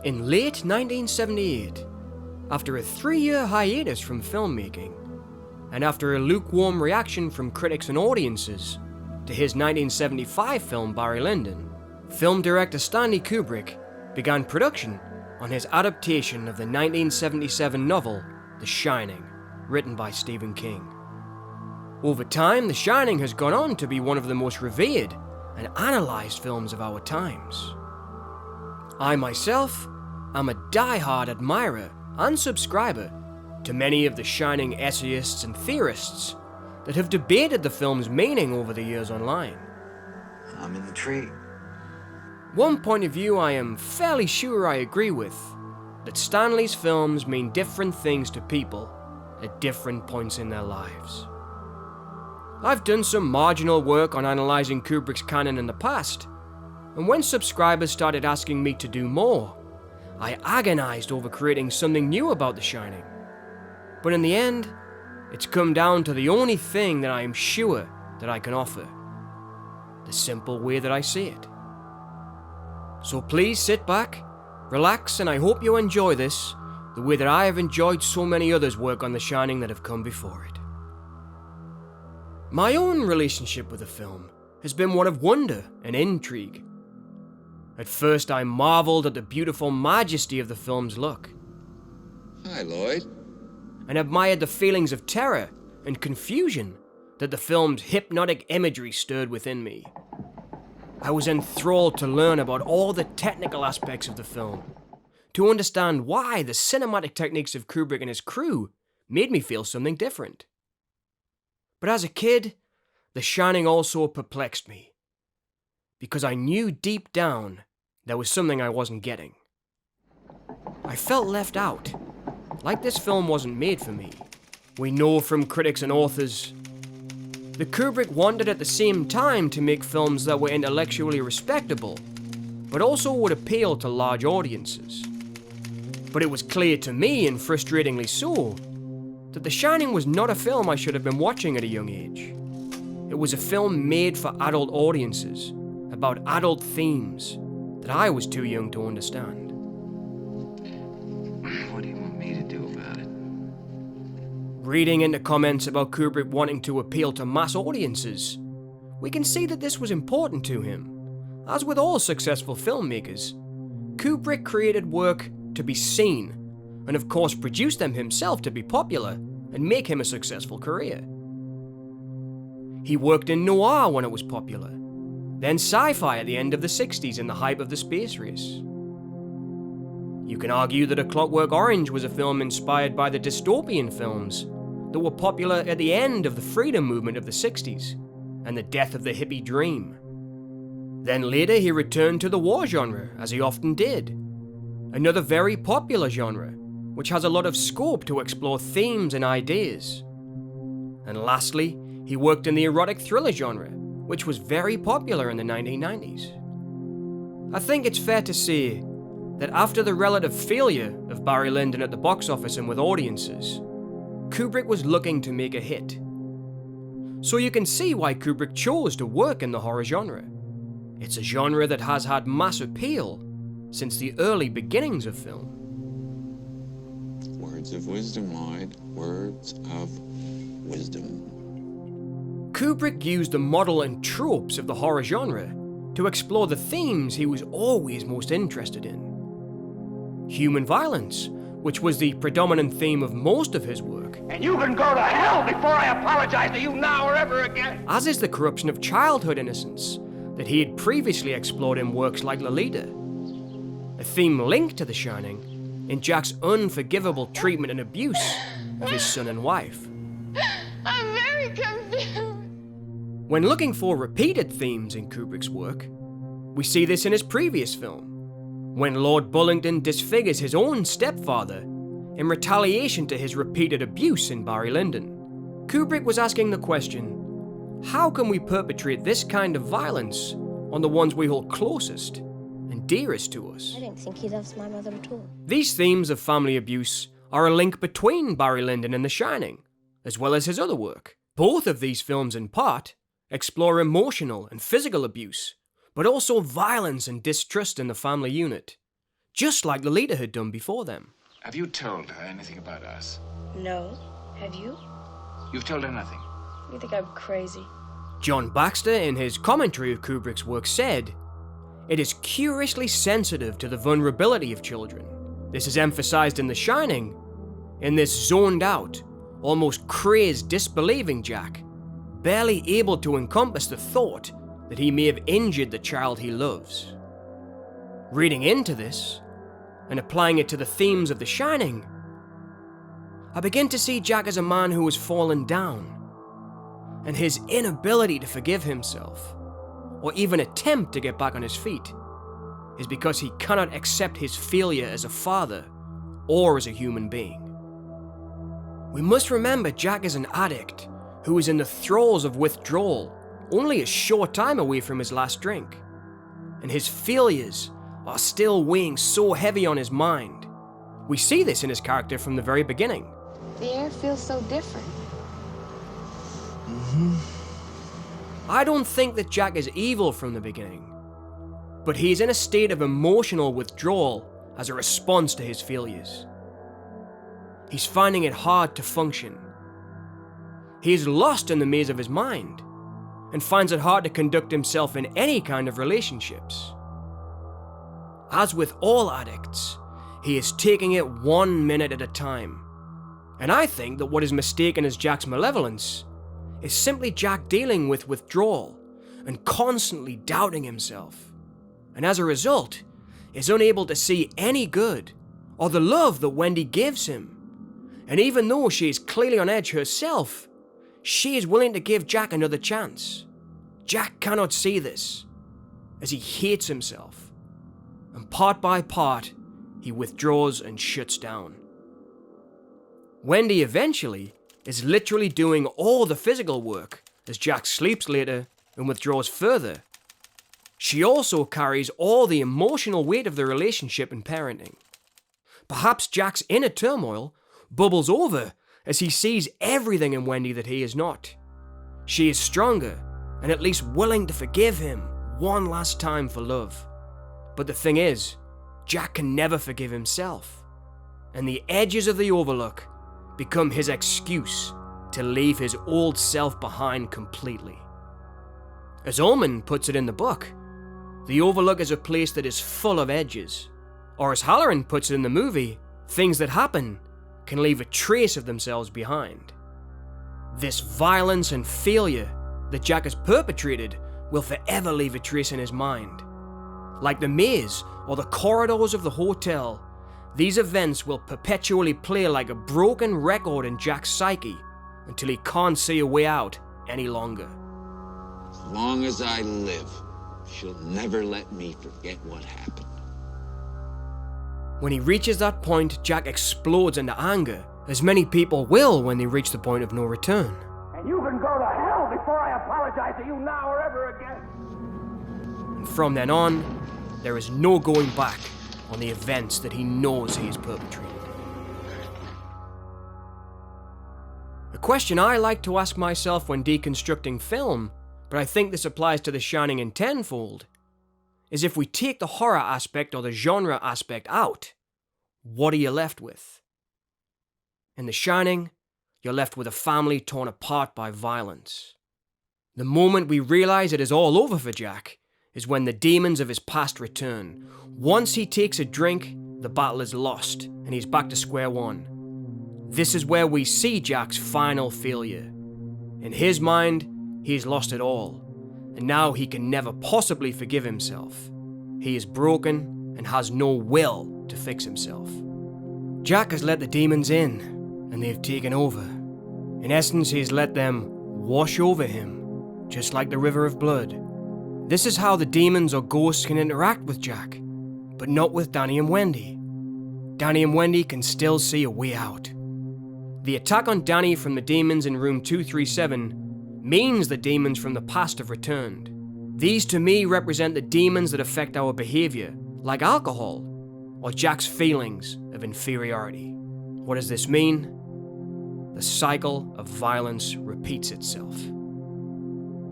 In late 1978, after a 3-year hiatus from filmmaking, and after a lukewarm reaction from critics and audiences to his 1975 film Barry Lyndon, film director Stanley Kubrick began production on his adaptation of the 1977 novel The Shining, written by Stephen King. Over time, The Shining has gone on to be one of the most revered and analysed films of our times. I myself am a die-hard admirer and subscriber to many of The Shining essayists and theorists that have debated the film's meaning over the years online. I'm in the tree. One point of view I am fairly sure I agree with, that Stanley's films mean different things to people at different points in their lives. I've done some marginal work on analysing Kubrick's canon in the past, and when subscribers started asking me to do more, I agonised over creating something new about The Shining. But in the end, it's come down to the only thing that I am sure that I can offer: the simple way that I see it. So please sit back, relax, and I hope you enjoy this the way that I have enjoyed so many others' work on The Shining that have come before it. My own relationship with the film has been one of wonder and intrigue. At first, I marvelled at the beautiful majesty of the film's look. Hi, Lloyd. And admired the feelings of terror and confusion that the film's hypnotic imagery stirred within me. I was enthralled to learn about all the technical aspects of the film, to understand why the cinematic techniques of Kubrick and his crew made me feel something different. But as a kid, The Shining also perplexed me, because I knew deep down there was something I wasn't getting. I felt left out, like this film wasn't made for me. We know from critics and authors that Kubrick wanted at the same time to make films that were intellectually respectable, but also would appeal to large audiences. But it was clear to me, and frustratingly so, that The Shining was not a film I should have been watching at a young age. It was a film made for adult audiences, about adult themes that I was too young to understand. What do you want me to do about it? Reading into comments about Kubrick wanting to appeal to mass audiences, we can see that this was important to him. As with all successful filmmakers, Kubrick created work to be seen, and of course produced them himself to be popular and make him a successful career. He worked in noir when it was popular, then sci-fi at the end of the 60s in the hype of the space race. You can argue that A Clockwork Orange was a film inspired by the dystopian films that were popular at the end of the freedom movement of the 60s and the death of the hippie dream. Then later he returned to the war genre, as he often did, another very popular genre, which has a lot of scope to explore themes and ideas. And lastly, he worked in the erotic thriller genre, which was very popular in the 1990s. I think it's fair to say that after the relative failure of Barry Lyndon at the box office and with audiences, Kubrick was looking to make a hit. So you can see why Kubrick chose to work in the horror genre. It's a genre that has had mass appeal since the early beginnings of film. Words of wisdom, Lloyd. Words of wisdom. Kubrick used the model and tropes of the horror genre to explore the themes he was always most interested in. Human violence, which was the predominant theme of most of his work. And you can go to hell before I apologize to you now or ever again. As is the corruption of childhood innocence that he had previously explored in works like Lolita. A theme linked to The Shining in Jack's unforgivable treatment and abuse of his son and wife. I'm very confused. When looking for repeated themes in Kubrick's work, we see this in his previous film, when Lord Bullingdon disfigures his own stepfather in retaliation to his repeated abuse in Barry Lyndon. Kubrick was asking the question, how can we perpetrate this kind of violence on the ones we hold closest and dearest to us? I don't think he loves my mother at all. These themes of family abuse are a link between Barry Lyndon and The Shining, as well as his other work. Both of these films, in part, explore emotional and physical abuse, but also violence and distrust in the family unit, just like the leader had done before them. Have you told her anything about us? No. Have you? You've told her nothing. You think I'm crazy? John Baxter, in his commentary of Kubrick's work, said, "It is curiously sensitive to the vulnerability of children. This is emphasized in The Shining, in this zoned out, almost crazed, disbelieving Jack, barely able to encompass the thought that he may have injured the child he loves." Reading into this, and applying it to the themes of The Shining, I begin to see Jack as a man who has fallen down, and his inability to forgive himself, or even attempt to get back on his feet, is because he cannot accept his failure as a father or as a human being. We must remember Jack is an addict who is in the throes of withdrawal, only a short time away from his last drink, and his failures are still weighing so heavy on his mind. We see this in his character from the very beginning. The air feels so different. I don't think that Jack is evil from the beginning, but he's in a state of emotional withdrawal as a response to his failures. He's finding it hard to function. He is lost in the maze of his mind and finds it hard to conduct himself in any kind of relationships. As with all addicts, he is taking it 1 minute at a time. And I think that what is mistaken as Jack's malevolence is simply Jack dealing with withdrawal and constantly doubting himself, and as a result, is unable to see any good or the love that Wendy gives him. And even though she is clearly on edge herself, she is willing to give Jack another chance. Jack cannot see this, as he hates himself, and part by part, he withdraws and shuts down. Wendy eventually is literally doing all the physical work as Jack sleeps later and withdraws further. She also carries all the emotional weight of the relationship and parenting. Perhaps Jack's inner turmoil bubbles over as he sees everything in Wendy that he is not. She is stronger and at least willing to forgive him one last time for love. But the thing is, Jack can never forgive himself, and the edges of the Overlook become his excuse to leave his old self behind completely. As Ullman puts it in the book, the Overlook is a place that is full of edges, or as Halloran puts it in the movie, things that happen can leave a trace of themselves behind. This violence and failure that Jack has perpetrated will forever leave a trace in his mind. Like the maze or the corridors of the hotel, these events will perpetually play like a broken record in Jack's psyche until he can't see a way out any longer. As long as I live, she'll never let me forget what happened. When he reaches that point, Jack explodes into anger, as many people will when they reach the point of no return. And you can go to hell before I apologize to you now or ever again. And from then on, there is no going back on the events that he knows he has perpetrated. A question I like to ask myself when deconstructing film, but I think this applies to The Shining in tenfold, is if we take the horror aspect or the genre aspect out, what are you left with? In The Shining, you're left with a family torn apart by violence. The moment we realize it is all over for Jack is when the demons of his past return. Once he takes a drink, the battle is lost, and he's back to square one. This is where we see Jack's final failure. In his mind, he's lost it all, and now he can never possibly forgive himself. He is broken and has no will to fix himself. Jack has let the demons in, and they've taken over. In essence, he's let them wash over him, just like the river of blood. This is how the demons or ghosts can interact with Jack, but not with Danny and Wendy. Danny and Wendy can still see a way out. The attack on Danny from the demons in room 237 means the demons from the past have returned. These to me represent the demons that affect our behavior, like alcohol, or Jack's feelings of inferiority. What does this mean? The cycle of violence repeats itself.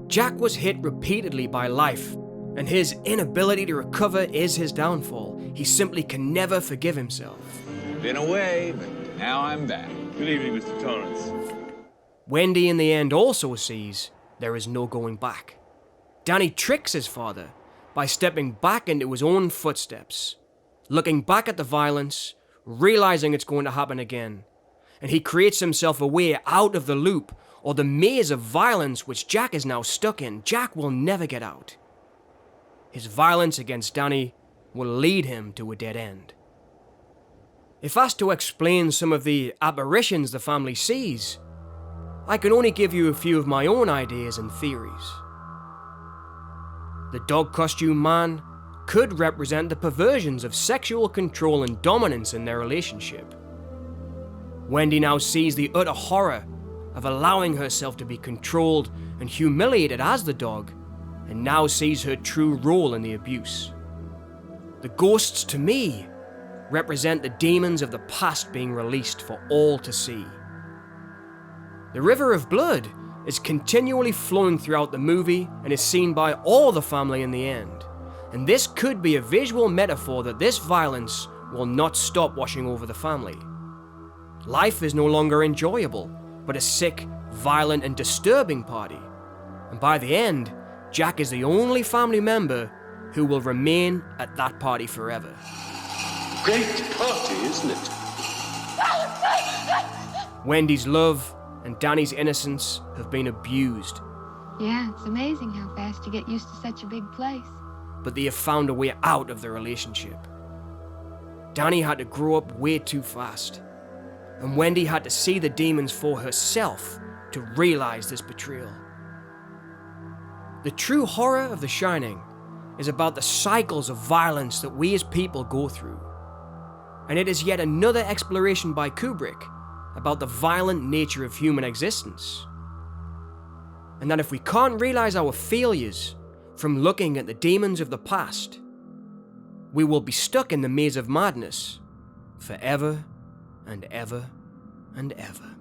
Jack was hit repeatedly by life, and his inability to recover is his downfall. he simply can never forgive himself. Been away, but now I'm back. Good evening, Mr. Torrance. Wendy in the end also sees there is no going back. Danny tricks his father by stepping back into his own footsteps, looking back at the violence, realizing it's going to happen again, and he creates himself a way out of the loop or the maze of violence which Jack is now stuck in. Jack will never get out. His violence against Danny will lead him to a dead end. If asked to explain some of the apparitions the family sees, I can only give you a few of my own ideas and theories. The dog costume man could represent the perversions of sexual control and dominance in their relationship. Wendy now sees the utter horror of allowing herself to be controlled and humiliated as the dog, and now sees her true role in the abuse. The ghosts, to me, represent the demons of the past being released for all to see. The river of blood is continually flowing throughout the movie and is seen by all the family in the end. And this could be a visual metaphor that this violence will not stop washing over the family. Life is no longer enjoyable, but a sick, violent, and disturbing party. And by the end, Jack is the only family member who will remain at that party forever. Great party, isn't it? Wendy's love and Danny's innocence have been abused, Yeah, it's amazing how fast you get used to such a big place. but they have found a way out of the relationship. Danny had to grow up way too fast, and Wendy had to see the demons for herself to realize this betrayal. The true horror of The Shining is about the cycles of violence that we as people go through, and it is yet another exploration by Kubrick about the violent nature of human existence. And that if we can't realize our failures from looking at the demons of the past, we will be stuck in the maze of madness forever and ever and ever.